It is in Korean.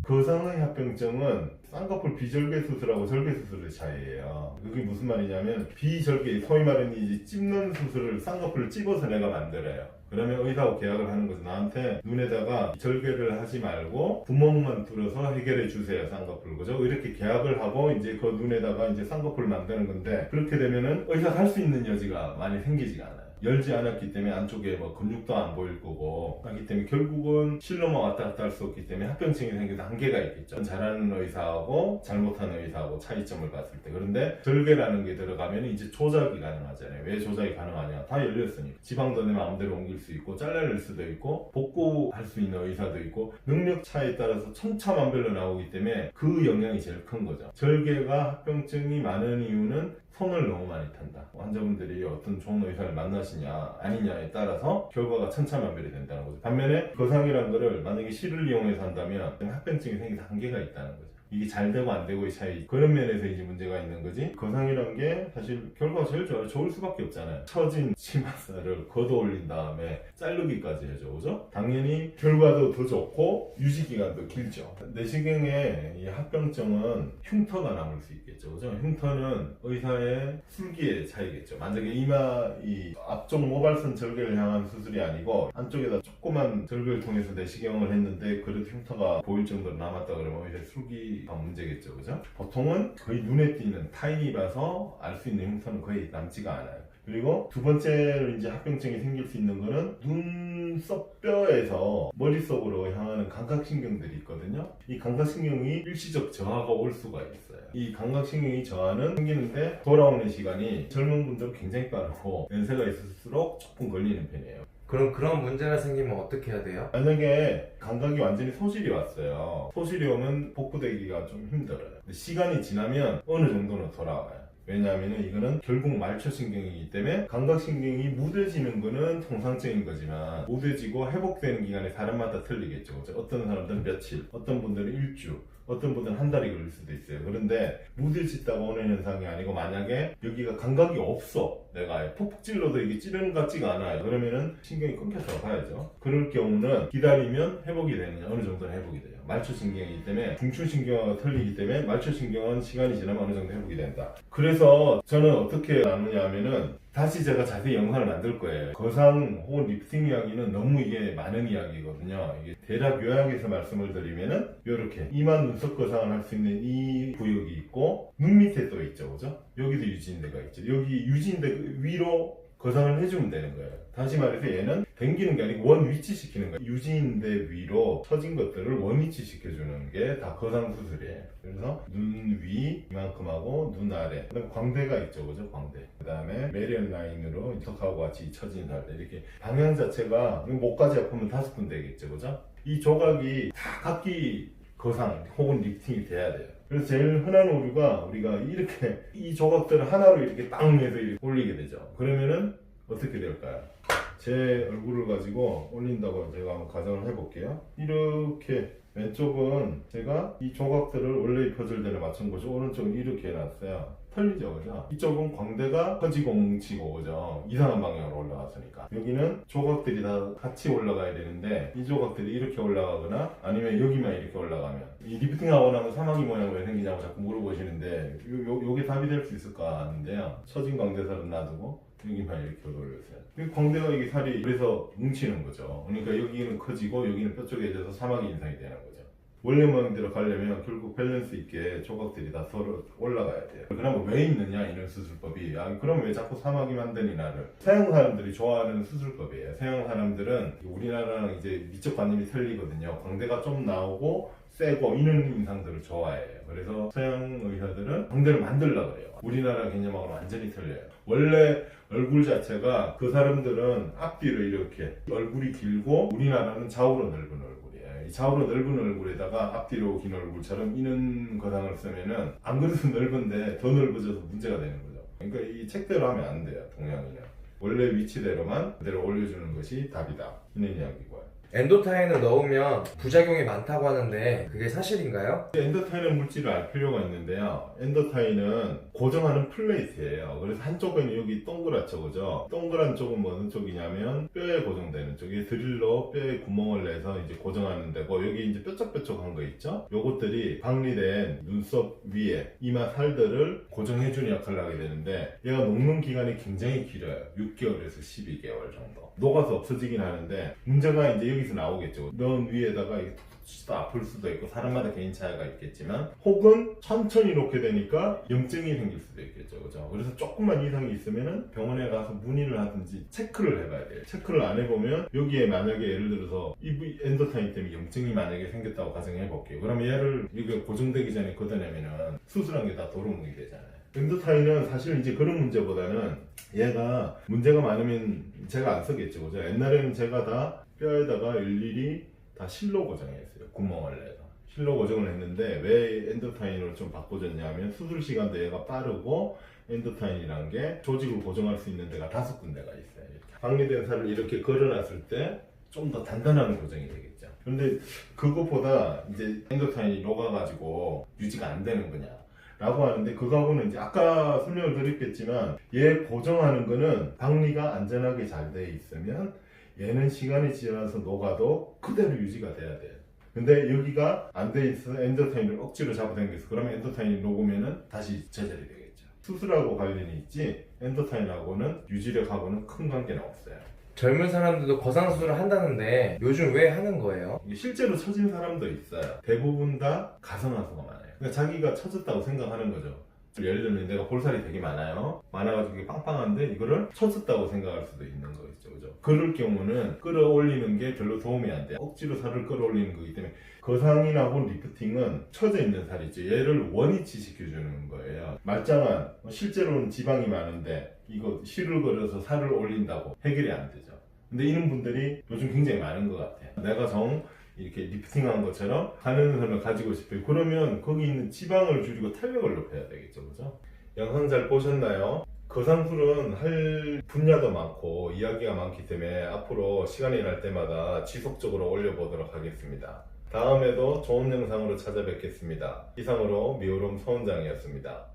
거상의 합병증은 쌍꺼풀 비절개 수술하고 절개 수술의 차이예요. 그게 무슨 말이냐면 비절개, 소위 말하는 이제 찝는 수술을 쌍꺼풀을 찝어서 내가 만들어요. 그러면 의사하고 계약을 하는 거죠. 나한테 눈에다가 절개를 하지 말고 구멍만 뚫어서 해결해 주세요, 쌍꺼풀. 그죠? 이렇게 계약을 하고 이제 그 눈에다가 이제 쌍꺼풀을 만드는 건데, 그렇게 되면은 의사가 할 수 있는 여지가 많이 생기지가 않아요. 열지 않았기 때문에 안쪽에 뭐 근육도 안 보일 거고 하기 때문에 결국은 실로만 왔다 갔다 할 수 없기 때문에 합병증이 생기는 한계가 있겠죠. 잘하는 의사하고 잘못하는 의사하고 차이점을 봤을 때. 그런데 절개라는 게 들어가면 이제 조작이 가능하잖아요. 왜 조작이 가능하냐? 다 열렸으니까. 지방도 내 마음대로 옮길 수 있고 잘라낼 수도 있고 복구할 수 있는 의사도 있고 능력 차에 따라서 천차만별로 나오기 때문에 그 영향이 제일 큰 거죠. 절개가 합병증이 많은 이유는 손을 너무 많이 탄다. 환자분들이 어떤 좋은 의사를 만나시냐 아니냐에 따라서 결과가 천차만별이 된다는 거죠. 반면에 거상이라는 거를 만약에 실을 이용해서 한다면 합병증이 생기는 한계가 있다는 거죠. 이게 잘 되고 안 되고의 차이, 그런 면에서 이제 문제가 있는 거지. 거상이란 게 사실 결과가 제일 좋을 수밖에 없잖아요. 처진 치마살을 걷어 올린 다음에 자르기까지 해줘, 그죠? 당연히 결과도 더 좋고 유지 기간도 길죠. 내시경의 이 합병증은 흉터가 남을 수 있겠죠, 그죠? 흉터는 의사의 술기의 차이겠죠. 만약에 이마 이 앞쪽 모발선 절개를 향한 수술이 아니고 안쪽에다 조그만 절개를 통해서 내시경을 했는데 그래도 흉터가 보일 정도로 남았다 그러면 이제 술기 문제겠죠, 그죠? 보통은 거의 눈에 띄는 타인이 봐서 알 수 있는 흉터는 거의 남지가 않아요. 그리고 두 번째로 이제 합병증이 생길 수 있는 거는 눈썹뼈에서 머릿속으로 향하는 감각신경들이 있거든요. 이 감각신경이 일시적 저하가 올 수가 있어요. 이 감각신경이 저하는 생기는데 돌아오는 시간이 젊은 분들은 굉장히 빠르고 연세가 있을수록 조금 걸리는 편이에요. 그럼 그런 문제가 생기면 어떻게 해야 돼요? 만약에 감각이 완전히 소실이 왔어요. 소실이 오면 복구되기가 좀 힘들어요. 근데 시간이 지나면 어느 정도는 돌아와요. 왜냐하면 이거는 결국 말초신경이기 때문에 감각신경이 무뎌지는 거는 통상적인 거지만 무뎌지고 회복되는 기간이 사람마다 틀리겠죠. 어떤 사람들은 며칠, 어떤 분들은 일주, 어떤 분들은 한 달이 걸릴 수도 있어요. 그런데 무뎌졌다가 오는 현상이 아니고 만약에 여기가 감각이 없어, 내가 푹푹 찔러도 이게 찌르는 것 같지가 않아요. 그러면은 신경이 끊겨서 가야죠. 그럴 경우는 기다리면 회복이 되느냐, 어느 정도는 회복이 돼요. 말초신경이기 때문에 중추신경하고 틀리기 때문에 말초신경은 시간이 지나면 어느 정도 회복이 된다. 그래서 저는 어떻게 나누냐 하면은 다시 제가 자세히 영상을 만들 거예요. 거상 혹은 리프팅 이야기는 너무 이게 많은 이야기거든요. 이게 대략 요약해서 말씀을 드리면은 이렇게 이마 눈썹 거상을 할 수 있는 이 구역이 있고 눈 밑에 또 있죠, 그죠? 여기도 유지인대가 있죠. 여기 유지인대 위로 거상을 해주면 되는 거예요. 다시 말해서 얘는 당기는 게 아니고 원 위치시키는 거예요. 유지인대 위로 처진 것들을 원 위치시켜주는 게 다 거상 수술이에요. 그래서 눈 위 이만큼 하고 눈 아래, 그다음에 광대가 있죠, 그죠? 광대. 그다음에 메리언 라인으로 턱하고 같이 처진 살때 이렇게 방향 자체가 목까지 아프면 5군 되겠죠, 그죠? 이 조각이 다 각기 거상 혹은 리프팅이 돼야 돼요. 그래서 제일 흔한 오류가 우리가 이렇게 이 조각들을 하나로 이렇게 땅 해서 이렇게 올리게 되죠. 그러면은 어떻게 될까요? 제 얼굴을 가지고 올린다고 제가 한번 가정을 해볼게요. 이렇게 왼쪽은 제가 이 조각들을 원래 이 퍼즐대로 맞춘 거죠. 오른쪽은 이렇게 해놨어요. 틀리죠, 그죠? 이쪽은 광대가 커지고 뭉치고, 그죠? 이상한 방향으로 올라갔으니까. 여기는 조각들이 다 같이 올라가야 되는데 이 조각들이 이렇게 올라가거나 아니면 여기만 이렇게 올라가면, 이 리프팅하고 나면 사마귀 모양 왜 생기냐고 자꾸 물어보시는데 요게 답이 될 수 있을까 하는데요. 처진 광대살은 놔두고 여기만 이렇게 올려주세요. 광대가 이게 살이 그래서 뭉치는 거죠. 그러니까 여기는 커지고 여기는 뼈쪽해져서 사마귀 인상이 되는 거죠. 원래 모양대로 가려면 결국 밸런스 있게 조각들이 다 서로 올라가야 돼요. 그러면 왜 있느냐, 이런 수술법이. 그럼 왜 자꾸 사마귀 만드니 나를. 서양 사람들이 좋아하는 수술법이에요. 서양 사람들은 우리나라랑 이제 미적 관념이 틀리거든요. 광대가 좀 나오고 세고 이런 인상들을 좋아해요. 그래서 서양 의사들은 광대를 만들려고 그래요. 우리나라 개념하고는 완전히 틀려요. 원래 얼굴 자체가 그 사람들은 앞뒤로 이렇게 얼굴이 길고 우리나라는 좌우로 넓은 얼굴이에요. 이 좌우로 넓은 얼굴에다가 앞뒤로 긴 얼굴처럼 이런 거상을 쓰면은 안 그래도 넓은데 더 넓어져서 문제가 되는 거죠. 그러니까 이 책대로 하면 안 돼요, 동양인은. 원래 위치대로만 그대로 올려주는 것이 답이다, 이런 이야기고요. 엔도타인을 넣으면 부작용이 많다고 하는데 그게 사실인가요? 엔도타인은 물질을 알 필요가 있는데요. 엔도타인은 고정하는 플레이트예요. 그래서 한쪽은 여기 동그랗죠, 그죠? 동그란 쪽은 뭐 어느 쪽이냐면 뼈에 고정되는 쪽이 드릴로 뼈에 구멍을 내서 이제 고정하는 데고, 여기 이제 뾰족뾰족한 거 있죠? 요것들이 박리된 눈썹 위에 이마 살들을 고정해주는 역할을 하게 되는데, 얘가 녹는 기간이 굉장히 길어요. 6개월에서 12개월 정도. 녹아서 없어지긴 하는데, 문제가 이제 여기서 나오겠죠. 면 위에다가 이게 툭툭 치도 아플 수도 있고, 사람마다 개인 차이가 있겠지만, 혹은 천천히 놓게 되니까 염증이 생길 수도 있겠죠, 그죠? 그래서 조금만 이상이 있으면은 병원에 가서 문의를 하든지 체크를 해봐야 돼요. 체크를 안 해보면 여기에 만약에 예를 들어서 이 엔도타인 때문에 염증이 만약에 생겼다고 가정해 볼게요. 그러면 얘를 이게 고정되기 전에 걷어내면은 수술한 게 다 도루묵이 되잖아요. 엔도타인은 사실 이제 그런 문제보다는 얘가 문제가 많으면 제가 안 쓰겠죠, 그죠? 옛날에는 제가 다 뼈에다가 일일이 다 실로 고정했어요. 구멍을 내서 실로 고정을 했는데, 왜 엔도타인으로 좀 바꿔줬냐면 수술 시간도 얘가 빠르고, 엔도타인이란 게 조직을 고정할 수 있는 데가 5군데가 있어요. 이렇게 박리된 살을 이렇게 걸어놨을 때 좀 더 단단한 고정이 되겠죠. 근데 그것보다 이제 엔도타인이 녹아가지고 유지가 안 되는 거냐 라고 하는데, 그거하고는 이제 아까 설명을 드렸겠지만, 얘 고정하는 거는 박리가 안전하게 잘 돼 있으면 얘는 시간이 지나서 녹아도 그대로 유지가 돼야 돼요. 근데 여기가 안 돼 있어서 엔도타인을 억지로 잡아당겨서 그러면 엔도타인이 녹으면은 다시 제자리 되겠죠. 수술하고 관련이 있지 엔도타인하고는 유지력하고는 큰 관계는 없어요. 젊은 사람들도 거상수술을 한다는데 요즘 왜 하는 거예요? 이게 실제로 처진 사람도 있어요. 대부분 다 가상하수가 많아요. 그러니까 자기가 처졌다고 생각하는 거죠. 예를 들면 내가 볼살이 되게 많아가지고 이게 빵빵한데 이거를 처졌다고 생각할 수도 있는 거겠죠, 그죠? 그럴 경우는 끌어올리는 게 별로 도움이 안 돼요. 억지로 살을 끌어올리는 거기 때문에, 거상이나 혹은 리프팅은 처져 있는 살이죠. 얘를 원위치 시켜주는 거예요. 말짱한, 실제로는 지방이 많은데 이거 실을 걸어서 살을 올린다고 해결이 안 되죠. 근데 이런 분들이 요즘 굉장히 많은 것 같아요. 내가 이렇게 리프팅한 것처럼 가능성을 가지고 싶어요. 그러면 거기 있는 지방을 줄이고 탄력을 높여야 되겠죠, 그죠? 영상 잘 보셨나요? 거상술은 할 분야도 많고 이야기가 많기 때문에 앞으로 시간이 날 때마다 지속적으로 올려보도록 하겠습니다. 다음에도 좋은 영상으로 찾아뵙겠습니다. 이상으로 미오롬 서원장이었습니다.